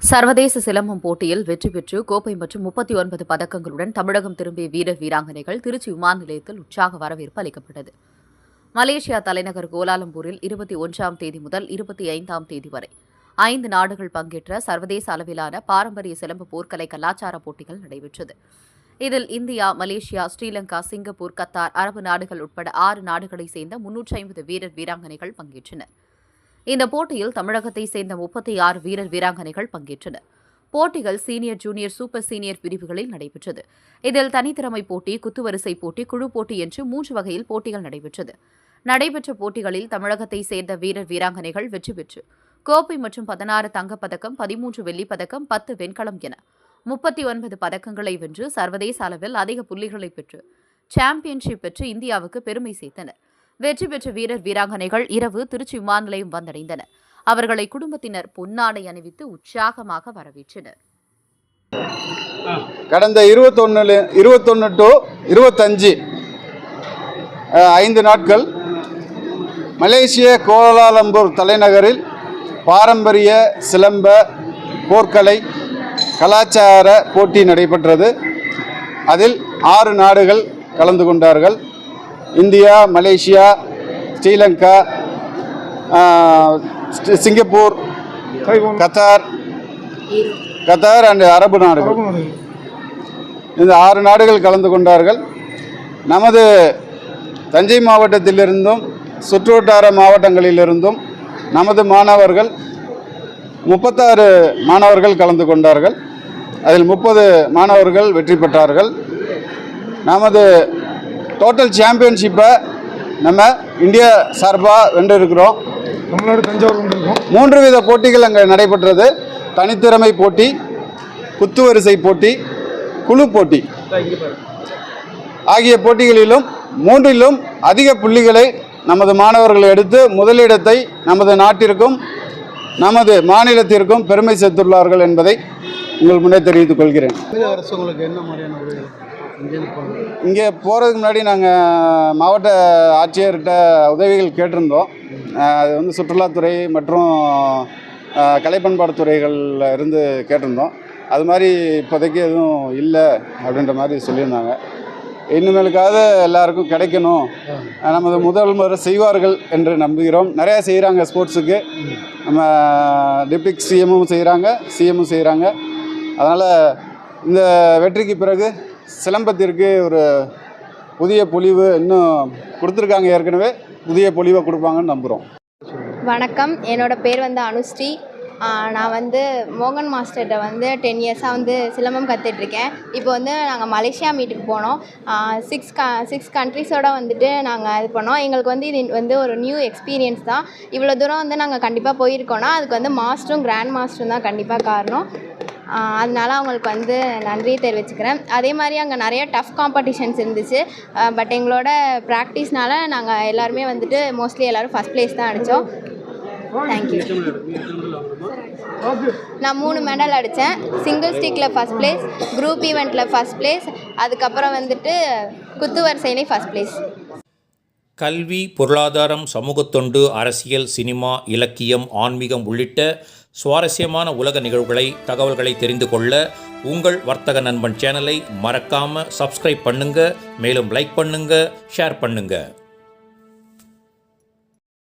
சர்வதேச சிலம்பம் போட்டியில் வெற்றி பெற்று கோப்பை மற்றும் 39 பதக்கங்களுடன் தமிழகம் திரும்பிய வீரர் வீராங்கனைகள் திருச்சி விமான நிலையத்தில் உற்சாக வரவேற்பு அளிக்கப்பட்டது. மலேசியா தலைநகர் கோலாலம்பூரில் 21ஆம் தேதி முதல் 25ஆம் தேதி வரை 5 நாடுகள் பங்கேற்ற சர்வதேச அளவிலான பாரம்பரிய சிலம்ப போர்க்கலை கலாச்சார போட்டிகள் நடைபெற்றது. இதில் India, Malaysia, Sri Lanka, Singapore, Qatar, அரபு நாடுகள் உட்பட 6 நாடுகளைச் சேர்ந்த 350 வீரர் வீராங்கனைகள் பங்கேற்றனர். இந்த போட்டியில் தமிழகத்தைச் சேர்ந்த 36 வீரர் வீராங்கனைகள் பங்கேற்றனர். போட்டிகள் சீனியர், ஜூனியர், சூப்பர் சீனியர் பிரிவுகளில் நடைபெற்றது. இதில் தனித்திறமை போட்டி, குத்துவரிசை போட்டி, குழு போட்டி என்று 3 வகையில் போட்டிகள் நடைபெற்றது. நடைபெற்ற போட்டிகளில் தமிழகத்தைச் சேர்ந்த வீரர் வீராங்கனைகள் வெற்றி பெற்று கோப்பை மற்றும் 16 தங்கப்பதக்கம், 13 வெள்ளிப்பதக்கம், 10 வெண்கலம் என 39 பதக்கங்களை வென்று சர்வதேச அளவில் அதிக புள்ளிகளை பெற்று சாம்பியன்ஷிப் பெற்று இந்தியாவுக்கு பெருமை சேர்த்தனர். வெற்றி பெற்ற வீரர் வீராங்கனைகள் இரவு திருச்சி விமான நிலையம் வந்தடைந்தனர். அவர்களை குடும்பத்தினர் பொன்னாடை அணிவித்து உற்சாகமாக வரவேற்றனர். கடந்த 21 to 25 5 நாட்கள் மலேசிய கோலாலம்பூர் தலைநகரில் பாரம்பரிய சிலம்ப போர்க்கலை கலாச்சார போட்டி நடைபெற்றது. அதில் 6 நாடுகள் கலந்து கொண்டார்கள். India, Malaysia, Sri Lanka, Singapore, Qatar and அரபு நாடுகள், இந்த 6 நாடுகள் கலந்து கொண்டார்கள். நமது தஞ்சை மாவட்டத்திலிருந்தும் சுற்றுவட்டார மாவட்டங்களிலிருந்தும் நமது மாணவர்கள் 36 மாணவர்கள் கலந்து கொண்டார்கள். அதில் 30 மாணவர்கள் வெற்றி பெற்றார்கள். நமது டோட்டல் சாம்பியன்ஷிப்பை நம்ம இந்தியா சார்பாக வென்றிருக்கிறோம். தமிழ்நாடு தஞ்சாவூர் வென்றிருக்கோம். 3 வித போட்டிகள் அங்கே நடைபெற்றது. தனித்திறமை போட்டி, குத்துவரிசை போட்டி, குழு போட்டி ஆகிய போட்டிகளிலும் 3லும் அதிக புள்ளிகளை நமது மாணவர்கள் எடுத்து முதலிடத்தை நமது நாட்டிற்கும் நமது மாநிலத்திற்கும் பெருமை சேர்த்துள்ளார்கள் என்பதை உங்கள் முன்னே தெரிவித்துக் கொள்கிறேன். இங்கே போகிறதுக்கு முன்னாடி நாங்கள் மாவட்ட ஆட்சியர்கிட்ட உதவிகள் கேட்டிருந்தோம். அது சுற்றுலாத்துறை மற்றும் கலைப்பண்பாடுத்துறைகளில் இருந்து கேட்டிருந்தோம். அது மாதிரி இப்போதைக்கு எதுவும் இல்லை அப்படின்ற மாதிரி சொல்லியிருந்தாங்க. இனிமேலுக்காவது எல்லாருக்கும் கிடைக்கணும், நமது முதல்வர் செய்வார்கள் என்று நம்புகிறோம். நிறையா செய்கிறாங்க ஸ்போர்ட்ஸுக்கு. நம்ம டிப்டி சிஎம்மும் செய்கிறாங்க, சிஎம்மும் செய்கிறாங்க. அதனால் இந்த வெற்றிக்கு பிறகு சிலம்பத்திற்கு ஒரு புதிய பொலிவு இன்னும் கொடுத்துருக்காங்க. ஏற்கனவே புதிய பொலிவை கொடுப்பாங்கன்னு நம்புகிறோம். வணக்கம், என்னோடய பேர் அனுஸ்ரீ. நான் மோகன் மாஸ்டர்கிட்ட 10 இயர்ஸாக சிலம்பம் கற்றுட்ருக்கேன். இப்போ நாங்கள் மலேசியா மீட்டுக்கு போனோம். 6 கண்ட்ரிஸோடு நாங்கள் இது பண்ணோம். எங்களுக்கு இது ஒரு நியூ எக்ஸ்பீரியன்ஸ் தான். இவ்வளோ தூரம் நாங்கள் கண்டிப்பாக போயிருக்கோன்னா அதுக்கு மாஸ்டரும் கிராண்ட் மாஸ்டரும் தான் கண்டிப்பாக காரணம். அதனால அவங்களுக்கு நன்றியை தெரிவிச்சுக்கிறேன். அதே மாதிரி அங்கே நிறைய டஃப் காம்படிஷன்ஸ் இருந்துச்சு. பட் எங்களோட ப்ராக்டிஸ்னால நாங்கள் எல்லாருமே மோஸ்ட்லி எல்லோரும் ஃபஸ்ட் ப்ளேஸ் தான் அடித்தோம். தேங்க்யூ. நான் 3 மெடல் அடித்தேன். சிங்கிள் ஸ்டிக்கில் ஃபஸ்ட் ப்ளேஸ், குரூப் ஈவெண்ட்டில் ஃபஸ்ட் ப்ளேஸ், அதுக்கப்புறம் குத்து வரிசையிலே ஃபஸ்ட் ப்ளேஸ். கல்வி, பொருளாதாரம், சமூகத்தொண்டு, அரசியல், சினிமா, இலக்கியம், ஆன்மீகம் உள்ளிட்ட சுவாரஸ்யமான உலக நிகழ்வுகளை, தகவல்களை தெரிந்து கொள்ள உங்கள் வர்த்தக நண்பன் சேனலை மறக்காமல் சப்ஸ்கிரைப் பண்ணுங்கள். மேலும் லைக் பண்ணுங்கள், ஷேர் பண்ணுங்கள்.